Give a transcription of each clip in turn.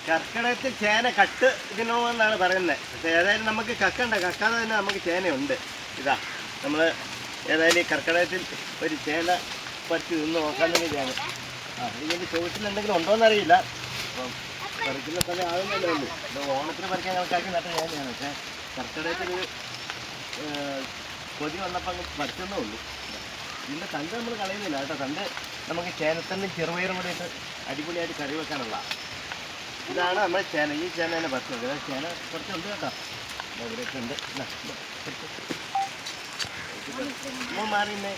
കർക്കിടകത്തിൽ ചേന കട്ട് ഇതിനോന്നാണ് പറയുന്നത്. പക്ഷേ ഏതായാലും നമുക്ക് കക്കണ്ട, കക്കാതെ തന്നെ നമുക്ക് ചേനയുണ്ട്. ഇതാ നമ്മൾ ഏതായാലും ഈ കർക്കിടകത്തിൽ ഒരു ചേന പറിച്ച് നിന്ന് നോക്കാൻ വേണ്ടിയാണ്. ഇതിൻ്റെ ചുവട്ടിൽ എന്തെങ്കിലും ഉണ്ടോയെന്നറിയില്ല. അപ്പം പറിക്കുന്ന സമയം ആകുന്നല്ലേ ഉള്ളൂ. ഇപ്പോൾ ഓണത്തിന് പറിക്കാൻ കണക്കാക്കി നട്ട ചേനയാണ്. പക്ഷേ കർക്കിടകത്തിലൊരു കൊതി വന്നപ്പോൾ അങ്ങ് പറിച്ചെന്നേ ഉള്ളൂ. ഇതിൻ്റെ തണ്ട് നമ്മൾ കളയുന്നില്ല കേട്ടോ. തണ്ട് നമുക്ക് ചേനത്തണ്ടും ചെറുപയറും കൂടെ ഇട്ട് അടിപൊളിയായിട്ട് കറി വെക്കാനുള്ള. ഇതാണ് നമ്മുടെ ചേന. ഈ ചേന തന്നെ പറിച്ചത്. ചേന കുറച്ചുണ്ട് കേട്ടോ. ഇവിടെയൊക്കെ ഉണ്ട്. മാറിയുന്നേ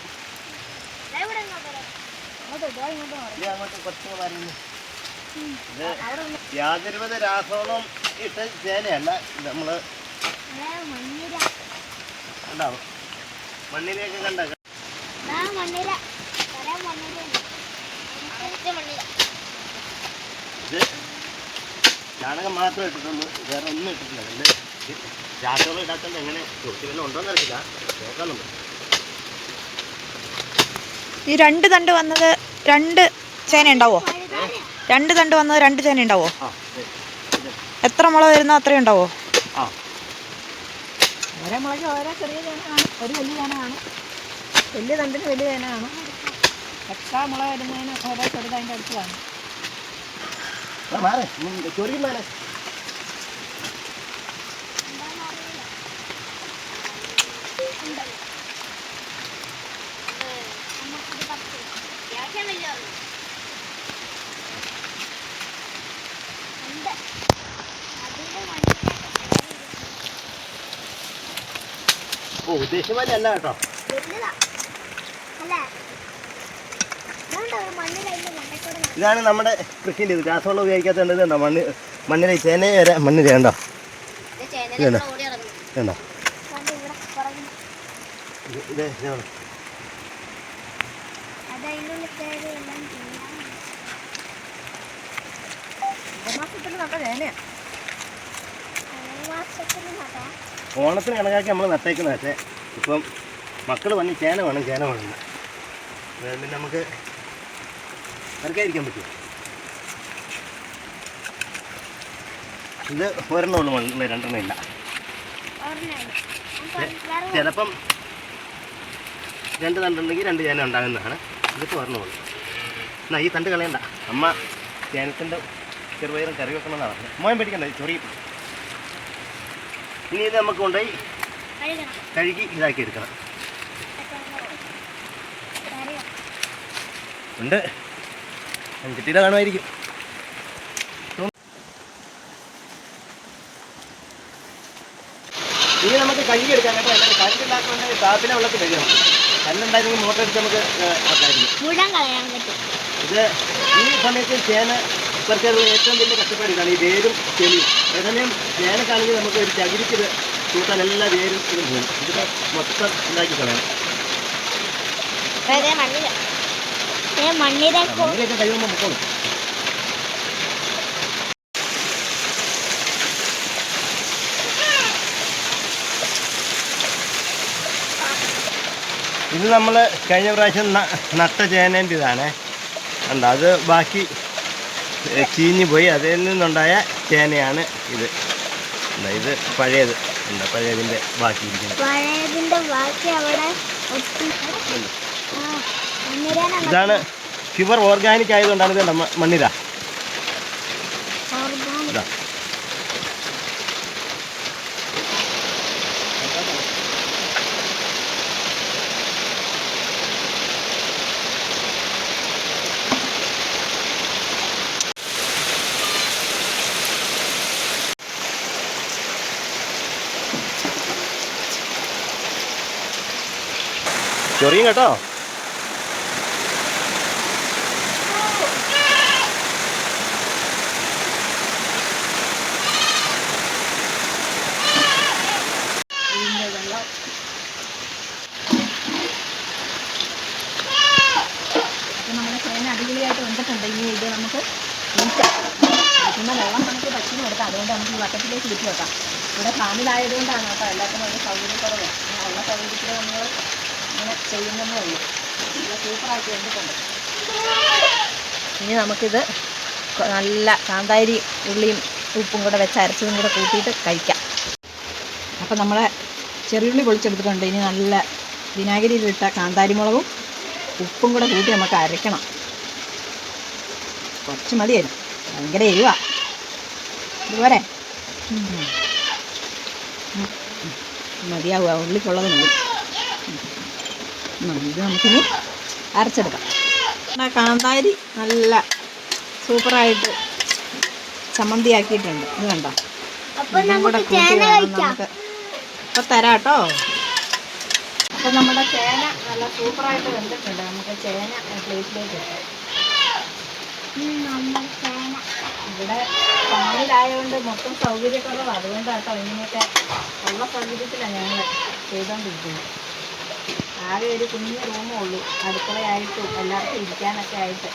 അങ്ങോട്ട് കുറച്ച് മാറിയുന്നേ. ഇത് യാതൊരുവിധ രാസവളം ഇട്ട ചേനയല്ല. നമ്മൾ ഉണ്ടാവും മണ്ണിനെയൊക്കെ കണ്ട ഇത് ചാണകം മാത്രം ഇട്ടിട്ടൊന്നും വേറെ ഒന്നും ഇട്ടിട്ടില്ല. അതിൽ രാസവളം ഇടാത്തത് എങ്ങനെ ചുവട്ടിൽ ഉണ്ടോയെന്ന് അറിയില്ല. നോക്കാൻ നമ്മൾ ഈ രണ്ട് തണ്ട് വന്നത് രണ്ട് ചേന ഉണ്ടാവോ? രണ്ട് തണ്ട് വന്നത് രണ്ട് ചേന ഉണ്ടാവോ? എത്ര മുള വരുന്നോ അത്രയും ഉണ്ടാവോ? ഓരോ മുളയ്ക്ക് ഓരോ ചെറിയ ചേന കാണും. ഒരു വലിയ ചേന കാണും. വലിയ തണ്ടിന് വലിയ ചേന കാണും. എക്സ്ട്രാ മുള വരുന്നതിന് ഓരോ ചെറുതതിൻ്റെ അടുത്ത് കാണും. ഉദ്ദേശിച്ച അല്ല കേട്ടോ. ഇതാണ് നമ്മുടെ കൃഷിൻ്റെ ഇത്. രാസവളം ഉപയോഗിക്കാത്തത് ഇതുണ്ടോ? മണ്ണിര ചേന വരെ മണ്ണിര ഉണ്ടോ? ഇതുണ്ടോ? ഇതുണ്ടോ? ഇത് ഓണത്തിന് കണക്കാക്കി നമ്മൾ നട്ടേക്കുന്ന. പക്ഷേ ഇപ്പം മക്കൾ വന്ന് ചേന വേണം അതുകൊണ്ട് നമുക്ക് പറിക്കാതിരിക്കാൻ പറ്റും. ഇത് ഒരെണ്ണമുള്ളൂ മണ്ണിൽ, രണ്ടെണ്ണം ഇല്ല. ചിലപ്പം രണ്ട് തണ്ടുണ്ടെങ്കിൽ രണ്ട് ചേന ഉണ്ടാകുന്നതാണ്. ഇതിപ്പോൾ ഒരെണ്ണമുള്ളൂ. എന്നാൽ ഈ തണ്ട് കളയണ്ട. അമ്മ ചേനത്തിൻ്റെ ചെറുപയറും കറി വെക്കണമെന്നാണ് പറഞ്ഞത്. മോൻ പേടിക്കണ്ട, ചൊറിയും. ഇനി ഇത് നമുക്ക് കൊണ്ടുപോയി കഴുകി ഇതാക്കി എടുക്കണം. ഉണ്ട്, കിട്ടിയില്ല കാണുമായിരിക്കും. ഇനി നമുക്ക് കഴുകി എടുക്കാം കേട്ടോ. അല്ലെങ്കിൽ കഴുകില്ലാത്തതുകൊണ്ട് താപ്പിലെ വെള്ളത്തിൽ കഴുകണം. കല്ലുണ്ടായിരുന്നെങ്കിൽ മോട്ടർ എടുത്ത് നമുക്ക് ആക്കാമായിരുന്നു. ഇത് ഈ സമയത്ത് ചേന പറിക്കാനുള്ള ഏറ്റവും വലിയ കഷ്ടപ്പാട് ഇതാണ്, ഈ വേരും ചെളിയും. ഏതായാലും ചേനക്കാണെങ്കിൽ നമുക്ക് ഒരു ചകിരിക്ക് തൂത്താൻ എല്ലാ വേരും ഇതും പോകും. ഇതിന് മൊത്തം ഉണ്ടാക്കി കളയണം. മണ്ണിലേക്ക് കഴിയുമ്പോൾ മുക്കണം. ഇത് നമ്മൾ കഴിഞ്ഞ പ്രാവശ്യം നട്ട ചേനേൻ്റെ ഇതാണ്. കണ്ടോ? അത് ബാക്കി ചീഞ്ഞു പോയി. അതിൽ നിന്നുണ്ടായ ചേനയാണ് ഇത്. ഇത് പഴയത്. എന്താ പഴയതിൻ്റെ ബാക്കി ഇരിക്കുന്നത്. ഇതാണ് പ്യുവർ ഓർഗാനിക് ആയതുകൊണ്ടാണ് ഇത് മണ്ണിര. ഇതാ ചൊറിയും കേട്ടോ. നമ്മുടെ ചേന അടിപൊളിയായിട്ട് വന്നിട്ടുണ്ടെങ്കിൽ ഇത് നമുക്ക് പിന്നെ വെള്ളം നമുക്ക് പച്ചിന് കൊടുക്കാം. അതുകൊണ്ട് നമുക്ക് ഈ വട്ടത്തിലേക്ക് വിറ്റ് വെക്കാം. ഇവിടെ ഫാമിലായതുകൊണ്ടാണ് കേട്ടോ. എല്ലാത്തിനും ഒരു സൗകര്യക്കുറവ്. ഉള്ള സൗകര്യത്തിൽ നമ്മൾ ഇങ്ങനെ ചെയ്യുന്നതേ ഉള്ളൂ. നല്ല സൂപ്പറായിട്ട് വന്നിട്ടുണ്ട്. ഇനി നമുക്കിത് നല്ല കാന്താരി ഉള്ളിയും ഉപ്പും കൂടെ വെച്ച് അരച്ചതും കൂടെ കൂട്ടിയിട്ട് കഴിക്കാം. അപ്പം നമ്മളെ ചെറിയുള്ളി പൊളിച്ചെടുത്തിട്ടുണ്ട്. ഇനി നല്ല വിനാഗിരിയിലിട്ട കാന്താരി മുളകും ഉപ്പും കൂടെ കൂട്ടി നമുക്ക് അരയ്ക്കണം. കുറച്ച് മതിയായിരുന്നു, ഭയങ്കര എരിവാ. ഇതുപോലെ മതിയാവുക, ഉള്ളിക്കുള്ളത് മതി. ഇത് നമുക്കിനി അരച്ചെടുക്കാം. കാന്താരി നല്ല സൂപ്പറായിട്ട് ചമ്മന്തി ആക്കിയിട്ടുണ്ട്. ഇത് കണ്ടോ, ഇതും കൂടെ കൂട്ടി വേണം നമുക്ക്. അപ്പോൾ തരാം കേട്ടോ. അപ്പം നമ്മുടെ ചേന നല്ല സൂപ്പറായിട്ട് വെന്തിട്ടുണ്ട്. നമുക്ക് ചേന പ്ലേറ്റിലേക്ക് ഇട്ടാം. ഇവിടെ ഫാമിലായതുകൊണ്ട് മൊത്തം സൗകര്യക്കുറവാണ്, അതുകൊണ്ടാണ് കേട്ടോ ഇങ്ങനെയൊക്കെ ഉള്ള സൗകര്യത്തിലാണ് ഞങ്ങൾ ചെയ്തുകൊണ്ടിരിക്കുന്നത്. ആകെ ഒരു കുഞ്ഞു റൂമേ ഉള്ളൂ, അടുക്കളയായിട്ടും എല്ലാവർക്കും ഇരിക്കാനൊക്കെ ആയിട്ട്.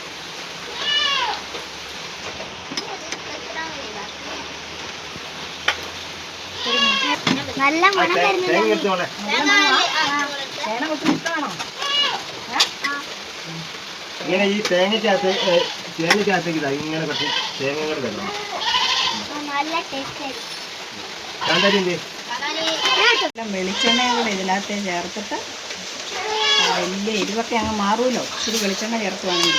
നല്ല മണം വരുന്നുണ്ട്. ചേന ഒത്തിരി ഇഷ്ടമാണോ? ഇങ്ങനെ ഈ തേങ്ങയ്ക്കകത്തേക്ക് ഇങ്ങനെ കുറച്ച് തേങ്ങ കൂടെ തരണം. നല്ല ടേസ്റ്റ്. കാന്താരിൻ്റെ വെളിച്ചെണ്ണയും കൂടെ ഇതിനകത്ത് ചേർത്തിട്ട് വലിയ എരിവൊക്കെ അങ്ങ് മാറുമല്ലോ ഇച്ചിരി വെളിച്ചെണ്ണ ചേർക്കുവാണെങ്കിൽ.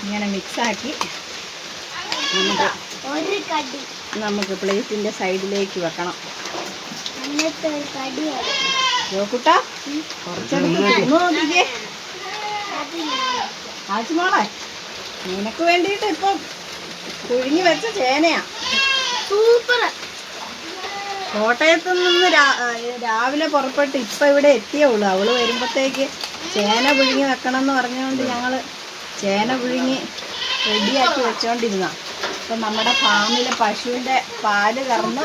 ഇങ്ങനെ മിക്സാക്കി നമുക്ക് പ്ലേറ്റിൻ്റെ സൈഡിലേക്ക് വെക്കണം. ജോക്കുട്ടാ കുറച്ചെടുത്ത് ആച്ചുമോളെ, നിനക്ക് വേണ്ടിയിട്ട് ഇപ്പം പുഴുങ്ങി വെച്ച ചേനയാ. സൂപ്പർ. കോട്ടയത്ത് നിന്ന് രാവിലെ പുറപ്പെട്ട് ഇപ്പം ഇവിടെ എത്തിയേ ഉള്ളൂ. അവള് വരുമ്പോഴത്തേക്ക് ചേന പുഴുങ്ങി വെക്കണം എന്ന് പറഞ്ഞുകൊണ്ട് ഞങ്ങൾ ചേന പുഴുങ്ങി റെഡിയാക്കി വെച്ചോണ്ടിരുന്ന. അപ്പം നമ്മുടെ ഫാമിലെ പശുവിൻ്റെ പാല് കറന്ന്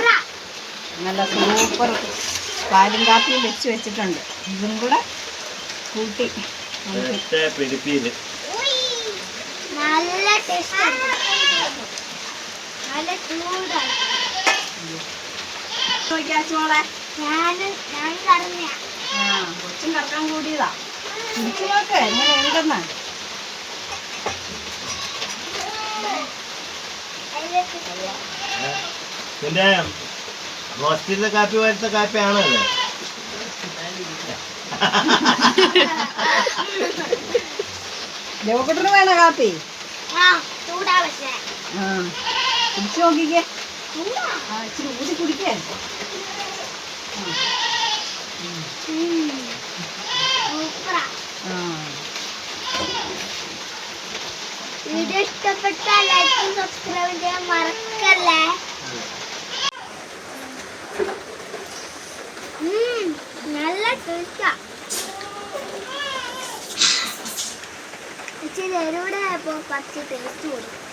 നല്ല സൂപ്പർ പാലും കാപ്പിയും വെച്ചിട്ടുണ്ട്. ഇതും കൂടെ കൂട്ടി നല്ല ടേസ്റ്റ്. നല്ല ചൂടാണ്. നോക്കിയാച്ചോളെ, ഞാൻ കറങ്ങിയ കൊച്ചും കറക്കാൻ കൂടിയതാ. കുടിച്ചു നോക്ക് എങ്ങനെ ഉണ്ടെന്ന്. പിന്നെ ഹോസ്റ്റലിലെ കാപ്പി പോലത്തെ കാപ്പിയാണോ അത്? ദേവക്കുട്ടന് വേണോ കാപ്പി? ചൂടാ. പക്ഷേ കുടിച്ചു നോക്കിക്കേ. ഇച്ചിരി ഊതി കുടിക്കേ. വീഡിയോ ഇഷ്ടപ്പെട്ടാൽ ലൈക്കും സബ്സ്ക്രൈബ് ചെയ്യാൻ മറക്കല്ലേ. നല്ല ടേസ്റ്റാ. ഇച്ചിരി എരിവിടെ കുറച്ച് ടേസ്റ്റ് കൊടുക്കും.